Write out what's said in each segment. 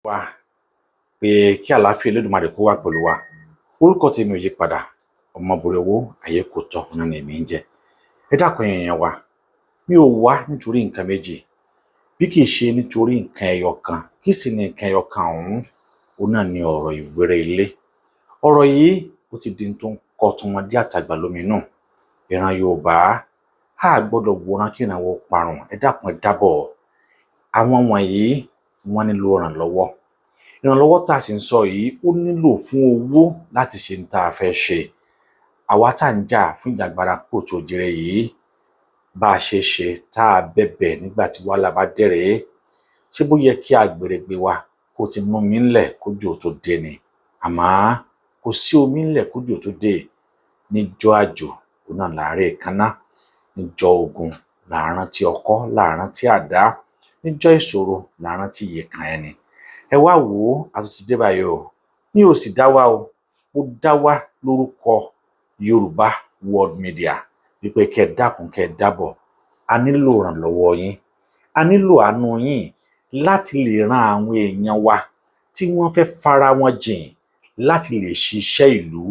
wa pé kí àlàáfíà Olódùmarè kó wà pẹ̀lú wa. Orúkọ tèmi ò yí padà, Omoboriowo náà ni èmi ń jẹ́. Ẹ dákun èèyàn wa, mi ò wá nítorí nǹkan méjì bí kì í ṣe nítorí nǹkan ẹyọ kan. Kí sì ni nǹkan ẹyọ kan ọ̀hún? Òun náà ni ọ̀rọ̀ ìwéré ilé. Ọ̀rọ̀ yìí ó ti di tó ń kọ tọmọdé àtàgbà lóminú. Ìran Yorùbá a gbọ́dọ̀ wòran kí ìran wo parun. Ẹ dákun ẹ dábọ̀. Àwọn wọ̀nyí wọ́n nílò ìrànlọ́wọ́. Ìrànlọ́wọ́ tá a sì ń sọ yìí ó nílò fún owó láti ṣe ní tá a fẹ́ ṣe. Àwa tá ń jà fún ìjàgbara kò tó jèrè yìí, bá a ṣe tá a bẹ̀bẹ̀ nígbà tí wàhálà bá dẹ̀rẹ̀. Ṣé bó yẹ kí àgbèrè gbé wa kó ti mú mi ńlẹ̀ kójò tó dé ni? Àmọ́ kò sí omi ńlẹ̀ kójò tó dé. Níjọ́ àjò òun náà láàárẹ̀ kaná. Níjọ́ ogun làárán tí ọkọ́, làárán tí àdá. Níjọ́ ìṣòro làárán tí ìyẹ̀kan ẹni. Ẹ wá wò ó, a tún ti dé báyìí o. Mi ò sì dá wá o. Mo dá wá lórúkọ Yoruba Media wípé kẹ́ dákun kẹ́ dábọ̀. A nílò ìrànlọ́wọ́ yín. A nílò àánú yín láti lè ran àwọn èèyàn wa tí wọ́n fẹ́ fara wọn jìn láti lè ṣiṣẹ́ ìlú.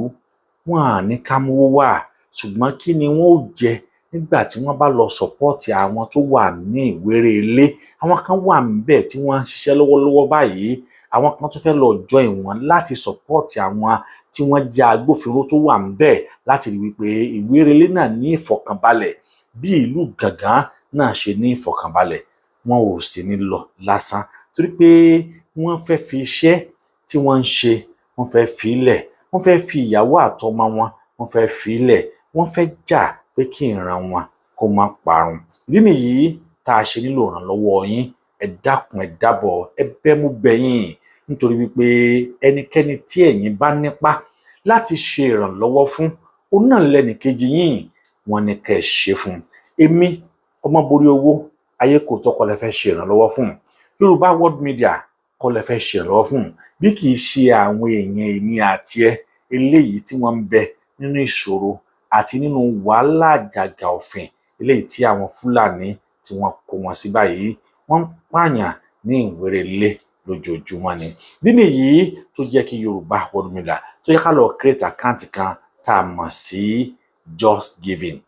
Wọ́n á ní ká mówó wá, ṣùgbọ́n kí ni wọ́n ó jẹ nígbà tí wọ́n bá lọ sọ́pọ́ọ̀tì àwọn tó wà ní ìwéré ilé? Àwọn kan wà ńbẹ̀ tí wọ́n ń ṣiṣẹ́ lọ́wọ́lọ́wọ́ báyìí. Àwọn kan tó fẹ́ lọ join wọn láti sọ́pọ́ọ̀tì àwọn tí wọ́n jẹ́ agbófinró tó wà ńbẹ̀ láti rí wípé ìwéré ilé náà ní ìfọ̀kànbalẹ̀ bí ìlú Gàngán náà ṣe ní ìfọ̀kànbalẹ̀. Wọn ò sì ní lọ lásán torí pé wọ́n fẹ́ fi iṣẹ́ tí wọ́n ń ṣe, wọ́n fẹ́ fi ilẹ̀, wọ́n fẹ́ fi ìyàwó àtọmọ wọn, wọ́n fẹ́ fi ilẹ̀, wọ́n fẹ́ jà pé kí ìran wọn kó má parun. Ìdí nìyí tá a ṣe nílò ìrànlọ́wọ́ yín. Ẹ dákun ẹ dábọ̀, ẹ bẹ̀ mú bẹ̀ yín nítorí wípé ẹnikẹ́ni tí ẹ̀yin bá nípá láti ṣe ìrànlọ́wọ́ fún, òun náà lẹ́nìkejì yín. Wọ́n ní kẹ́ ṣe fún. Èmi Omoboriowo kọ́ lẹ fẹ́ ṣe ìrànlọ́wọ́ fún. Yoruba Media kọ́ lẹ fẹ́ ṣe ìrànlọ́wọ́ fún. Bí kì í ṣe àwọn èèyàn èmi àti ẹ eléyìí tí wọ́n ń bẹ nínú ìṣòro àti nínú wàhálà àjàgà òfin eléyìí tí àwọn Fúlàní tí wọ́n kó wọn sí báyìí. Wọ́n ń pààyàn ní ìwéré ilé lójoojúmọ́ ni. Ìdí nìyí tó jẹ́ kí Yoruba Media tó yẹ ká lọ create account kan tá a mọ̀ sí Just Giving.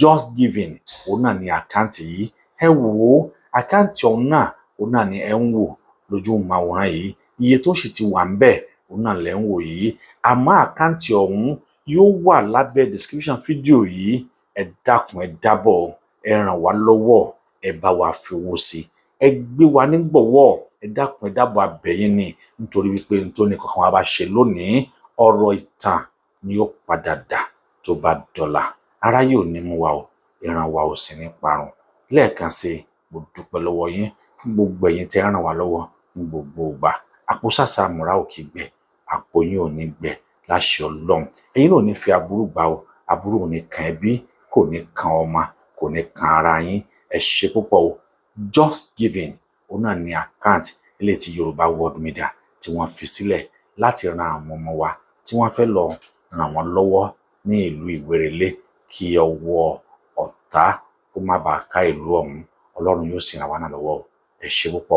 Just Giving òun náà ni àkáǹtì yìí. Ẹ wò ó, àkáǹtì ọ̀hún náà òun náà ni ẹ ń wò lójú màwòrán yìí. Iye tó sì ti wà ńbẹ̀ òun náà lẹ ń wò yìí. Àmọ́ àkáǹtì ọ̀hún yóò wà lábẹ́ description fídíò yìí. Ẹ dákun ẹ dábọ̀, ẹ ràn wá lọ́wọ́, ẹ bá wa fi owó sí. Ẹ gbé wa nígbọ̀wọ́. Ẹ dákun ẹ dábọ̀ abẹ̀yìn ni nítorí wípé nítorí kankan wa bá ṣe lónìí, ọ̀rọ̀ ìtàn ni ó padà dà tó bá dọ̀la. Ara yóò ní mú wa o, ìran wa ò sì ní parun. Lẹ́ẹ̀kan sí mo dúpẹ́ lọ́wọ́ yín fún gbogbo ẹ̀yin tí ẹ ràn wá lọ́wọ́ ní gbogbo ìgbà. Àpò sàsà múra ò kì í gbẹ, àpò yín ò ní gbẹ láṣẹ Ọlọ́run. Ẹ̀yin náà ò ní fi aburú gbà o. Aburú ò ní kan ẹbí, kò ní kan ọmọ, kò ní kan ara yín. Ẹ ṣé púpọ̀ o. Just Giving òun náà ni àkáǹtì eléyìí tí Yoruba Media tí wọ́n fi sílẹ̀ láti ran àwọn ọmọ wa tí wọ́n fẹ́ lọ ràn wọ́n lọ́wọ́ ní ìlú ìwéré ilé kí ọwọ́ ọ̀tá kó má bàa ká ìlú ọ̀hún. Ọlọ́run yóò sì ràn wá náà lọ́wọ́. Ẹ ṣé púpọ̀ o.